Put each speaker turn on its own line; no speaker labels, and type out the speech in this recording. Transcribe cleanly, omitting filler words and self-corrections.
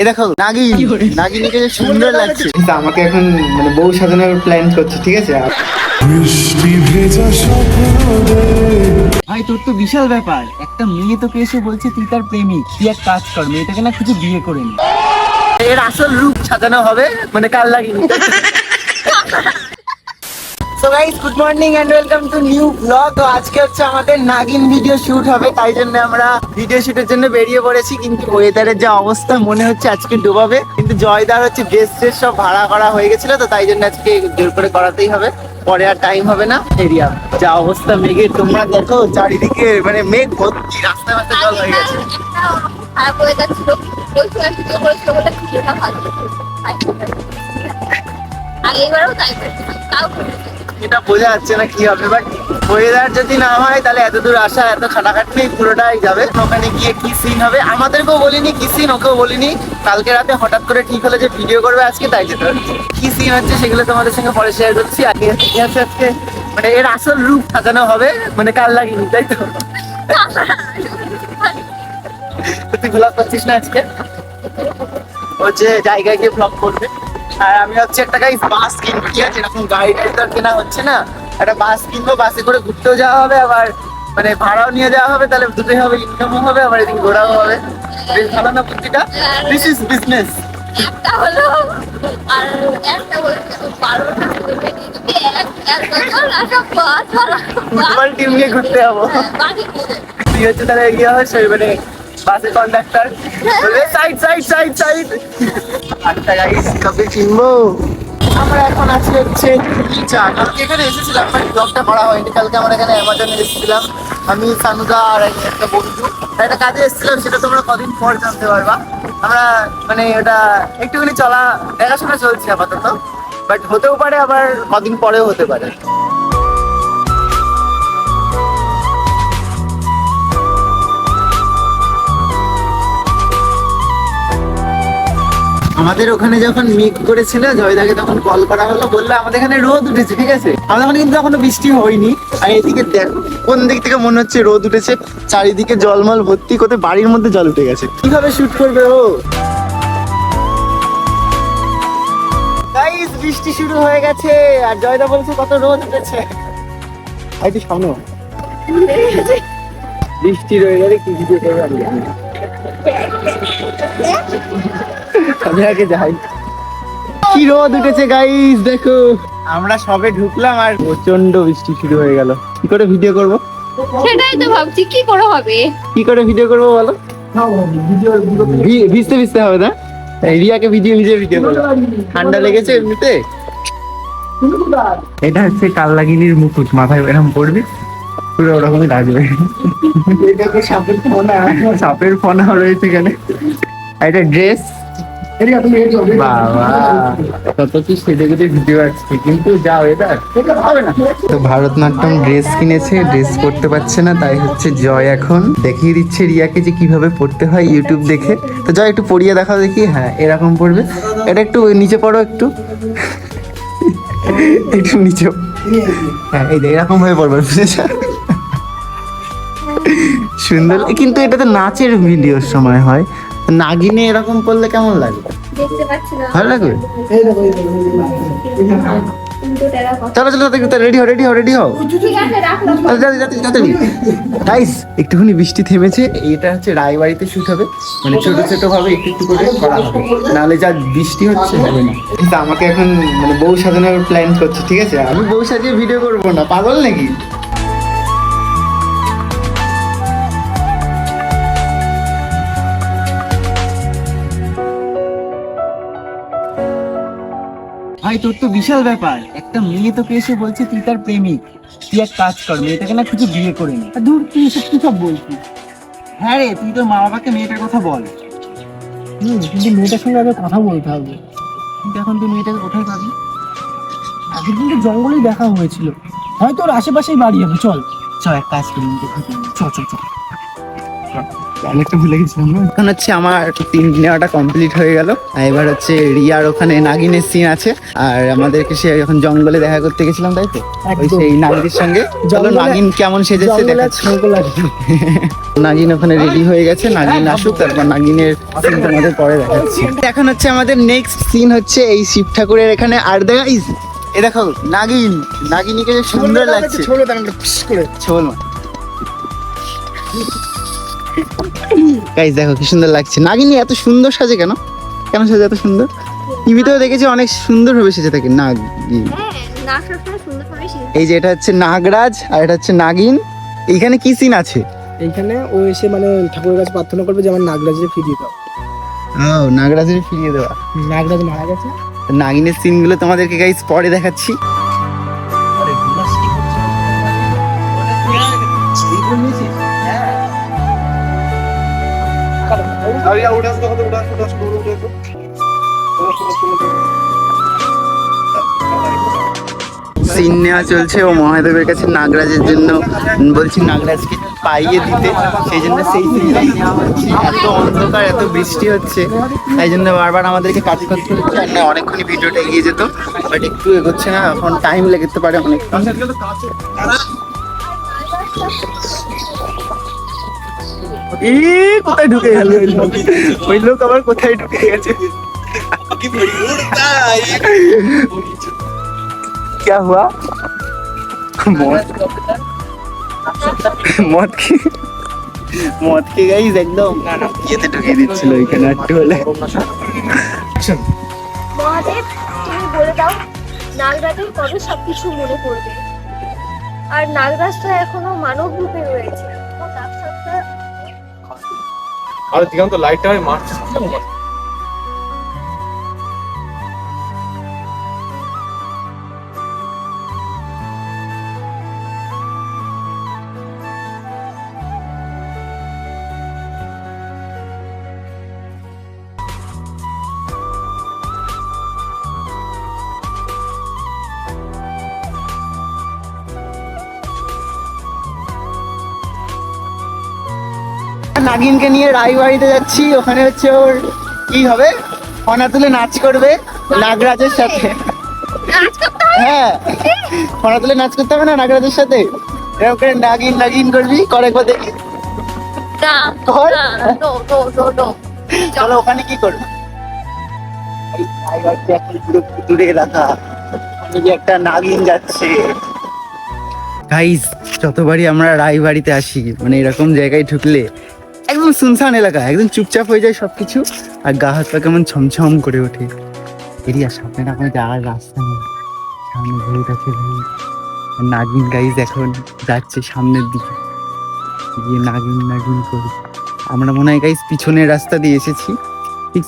এ দেখো নাগিন, নাগিনীকে যে সুন্দর লাগছে। আমাকে এখন মানে বউ সাজানোর প্ল্যান করছে, ঠিক আছে? ভাই তোর তো বিশাল ব্যাপার, একটা মেয়ে তোকে এসে বলছে তুই তার প্রেমিক। তুই এক কাজ কর, মেয়েটাকে না কিছু বিয়ে করে নি। এর আসল রূপ সাজানো হবে, মানে কাল লাগিনি। So guys, good morning and welcome to new blog. তো আজকে হচ্ছে আমাদের নাগিন ভিডিও শুট হবে, তাই জন্য আমরা ভিডিও শুটের জন্য বেরিয়ে পড়েছি। কিন্তু ওয়েদারের যে অবস্থা, মনে হচ্ছে আজকে ডুবাবে। কিন্তু জয়দার হচ্ছে ড্রেস সব ভাড়া করা হয়ে গেছিল, তো তাই জন্য আজকে জোর করে করাতেই হবে, পরে আর টাইম হবে না। এরিয়া যা অবস্থা মেঘের, তোমরা দেখো চারিদিকে মানে মেঘ ভর্তি, রাস্তায় রাস্তায় জল হয়ে গেছে।
খারাপ হয়ে যাচ্ছিল, ওই সময় ভিডিও করেছিল বলে ভিডিওটা ভালো আগেবারও তাই করছিলাম, তাও
এটা বোঝা যাচ্ছে না কি হবে, বাট ওয়েদার যদি না হয় তাহলে এত দূর আসা, এত খাটাখাটনি পুরোটাই যাবে। ওখানে গিয়ে কি সিন হবে আমাদেরকেও বলিনি, কি সিন ওকেও বলিনি। কালকে রাতে হঠাৎ করে ঠিক হলো যে ভিডিও করবে আজকে, তাই যেতে হচ্ছে। কি সিন হচ্ছে সেগুলো তোমাদের সঙ্গে পরে শেয়ার করছি। আগে আজকে মানে এর আসল রূপ সাজানো হবে, মানে কাল লাগিনি, তাই তো? তুই ব্লগ করছিস না আজকে? হচ্ছে জায়গায় গিয়ে ব্লগ করবে। আর আমি হচ্ছে একটা গাইস বাস কিনবো, ঠিক আছে? এরকম গাড়ি টাড়ি তো কেনা হচ্ছে না, একটা বাস কিনবো। বাসে করে ঘুরতেও যাওয়া হবে, আবার মানে ভাড়াও নিয়ে যাওয়া হবে, তাহলে দুটোই হবে, ইনকামও হবে, আবার এদিকে ঘোরাও হবে। বেশ ভালো না বুদ্ধিটা? This is business.
একটা হলো আর একটা বলছে 12টা
ফুটবল টিম নিয়ে ঘুরতে যাবো। তুই হচ্ছে তাহলে গিয়ে হয় মানে বাসের কন্ডাক্টর, বলবে সাইড সাইড সাইড সাইড। আচ্ছা গাইস, কবে কিনবো? আমরা এখন আছি হচ্ছে চা। কালকে এখানে এসেছিলাম, বাট ব্লগটা করা হয়নি। কালকে আমরা এখানে অ্যামাজনে এসেছিলাম, আমি সানুদা আর একটা বন্ধু। একটা কাজে এসেছিলাম, সেটা তোমরা কদিন পর জানতে পারবা। আমরা মানে ওটা একটুখানি চলা দেখাশোনা চলছে আপাতত, বাট হতেও পারে আবার কদিন পরেও হতে পারে। আমাদের ওখানে যখন মেঘ করেছিল, জয়দাকে তখন কল করা হলো, বললো আমাদের এখানে রোদ উঠেছে, ঠিক আছে? আমাদের ওখানে কিন্তু এখনো বৃষ্টি হয়নি। আর এদিকে দেখো কোন দিক থেকে মনে হচ্ছে রোদ উঠেছে, চারিদিকে জলমল ভর্তি, কোথায় বাড়ির মধ্যে জল উঠে গেছে। কিভাবে শুট করবে ও? গাইস, বৃষ্টি শুরু হয়ে গেছে, আর জয়দা বলছে কত রোদ উঠেছে। হয়তো সামনে বৃষ্টি রয়ে গেলে কি ভিডিও করবে আমি জানি না। আমি আগে যাই। কি রোদ উঠেছে গাইস, দেখো। আমরা সবে ঢুকলাম আর প্রচন্ড বৃষ্টি শুরু হয়ে গেল। কি করে ভিডিও করব?
সেটাই তো ভাবছি কি করে হবে,
কি করে ভিডিও করব বলো? ভিজতে ভিজতে হবে না? রিয়াকে ভিডিও করো। ঠান্ডা লেগেছে এমনিতে। এটা হচ্ছে কাল লাগিনির মুকুট, মাথায় এরকম পড়বি, পুরো ওরকমই লাগবে। সাপের ফোনা রয়েছে এখানে। এটা ড্রেস, বাবা কত কি সেজে গুজে ভিডিও আসছে, কিন্তু যাও এটা হবে না। তো ভারতনাট্যম ড্রেস কিনেছে, ড্রেস পরতে পারছে না, তাই হচ্ছে জয় এখন দেখিয়ে দিচ্ছে রিয়াকে যে কিভাবে পড়তে হয় ইউটিউব দেখে। তো জয় একটু পরিয়ে দেখাও দেখি। হ্যাঁ, এরকম পড়বে। এটা একটু নিচে পড়ো, একটু একটু নিচে। হ্যাঁ, এই এরকম ভাবে পড়বে, বুঝেছো? সুন্দর। কিন্তু এটা তো নাচের ভিডিওর সময় হয়, নাগিনে এরকম করলে কেমন লাগবে?
দেখতে পাচ্ছি না,
ভালো লাগবে?
কিন্তু
চলো চলো, রেডি হও, রেডি হও, রেডি হও।
ঠিক আছে রাখলাম।
গাইস, একটুখানি বৃষ্টি থেমেছে। এটা হচ্ছে রায়বাড়িতে শুট হবে, মানে ছোট ছোট ভাবে একটু একটু করে করা হবে, নাহলে যা বৃষ্টি হচ্ছে হবে না। কিন্তু আমাকে এখন মানে বউ সাজানোর প্ল্যান করছে, ঠিক আছে? আমি বউ সাজিয়ে ভিডিও করবো না, পাগল নাকি? ভাই তোর তো বিশাল ব্যাপার, একটা মেয়ে তোকে এসে বলছে তুই তার প্রেমিক। তুই এক কাজ কর, মেয়েটাকে না কিছু বিয়ে করে নি। দূর, তুই এসব কি সব বলছিস? হ্যাঁ রে, তুই তোর মা বাবাকে মেয়েটার কথা বল। কিন্তু মেয়েটার সঙ্গে আগে কথা বলতে হবে। কিন্তু এখন তুই মেয়েটাকে কোথায় পাবি? আগের দিন তো জঙ্গলেই দেখা হয়েছিল, হয়তো ওর আশেপাশেই বাড়ি হবে। চল চল, এক কাজ করি, চল চল চল। অনেকটা ভুলে গেছিলাম না। এখন হচ্ছে আমার সিন নেওয়াটা কমপ্লিট হয়ে গেল। এবার হচ্ছে রিয়ার ওখানে নাগিনের সিন আছে, আর আমাদেরকে সে যখন জঙ্গলে দেখা করতে গেছিলাম, তাই তো ওই সেই নাগিনের সঙ্গে। চলো নাগিন কেমন সেজেছে দেখাচ্ছি। নাগিন ওখানে রেডি হয়ে গেছে, নাগিন আসুক তারপর নাগিনের সিন তোমাদের পরে দেখাচ্ছি। এখন হচ্ছে আমাদের নেক্সট সিন হচ্ছে এই শিব ঠাকুরের এখানে। আর গাইস এ দেখো নাগিন, নাগিনীকে যে সুন্দর লাগছে। ছোল গাইস দেখো কি সুন্দর লাগছে। নাগিনী এত সুন্দর সাজে কেন? কেন সাজে এত সুন্দর? টিভিতেও দেখেছি অনেক সুন্দর ভাবে সেজে থাকে নাগিন। এই যে এটা হচ্ছে নাগরাজ আর এটা হচ্ছে নাগিন। এইখানে কি সিন আছে?
এইখানে ও এসে মানে ঠাকুরের কাছে প্রার্থনা করবে যে আমার নাগরাজকে ফিরিয়ে দাও।
ও নাগরাজের ফিরিয়ে দেওয়া।
নাগরাজ মারা গেছে।
নাগিনের সিন গুলো তোমাদেরকে গাইস পরে দেখাচ্ছি। সিন নেওয়া চলছে, ও মহাদেবের কাছে নাগরাজের জন্য বলছি নাগরাজকে পাইয়ে দিতে, সেই জন্য সেই সিনটাই নেওয়া হচ্ছে। এত অন্ধকার, এত বৃষ্টি হচ্ছে, তাই জন্য বারবার আমাদেরকে কাজ করতে হচ্ছে। আর না অনেকক্ষণই ভিডিওটা এগিয়ে যেত, বাট একটু এগোচ্ছে না, এখন টাইম লেগে পারে অনেকক্ষণ। কোথায় ঢুকে গেল ওই লোক? আবার কোথায় ঢুকে গেছে? क्या हुआ? মদ কে গাইস একদম ইয়েতে ঢুকিয়ে দিচ্ছিল ওইখানে একটু হলে।
মহাদেব তুমি বলে দাও নাগরাজের কবে সবকিছু মনে পড়বে? আর নাগরাজ তো এখনো মানব রূপে রয়েছে।
আর দিগন্ত লাইটটা মারছে।
নাগিনকে নিয়ে রায়বাড়িতে যাচ্ছি। ওখানে হচ্ছে ওর কি হবে, ফনা তুলে নাচ করবে নাগরাজের সাথে। হ্যাঁ ফনা তুলে নাচ করতে হবে না নাগরাজের সাথে, এরকম করে নাগিন নাগিন করবি, করে একবার দেখি। চলো ওখানে কি করবো, দূরে রাখা একটা নাগিন যাচ্ছে। গাইস যতবারই আমরা রায়বাড়িতে আসি, মানে এরকম জায়গায় ঢুকলে একদম শুনশান এলাকা, একদম চুপচাপ হয়ে যায় সবকিছু, আর গা হাত পা কেমন ছমছম করে ওঠে। এরিয়া সামনে না কোনো যাওয়ার রাস্তা নেই, সামনে ভূত আছে ভূত। নাগিন গাইস এখন যাচ্ছে সামনের দিকে, গিয়ে নাগিন নাগিন করে। আমরা মনে হয় গাইস পিছনের রাস্তা দিয়ে এসেছি, ঠিক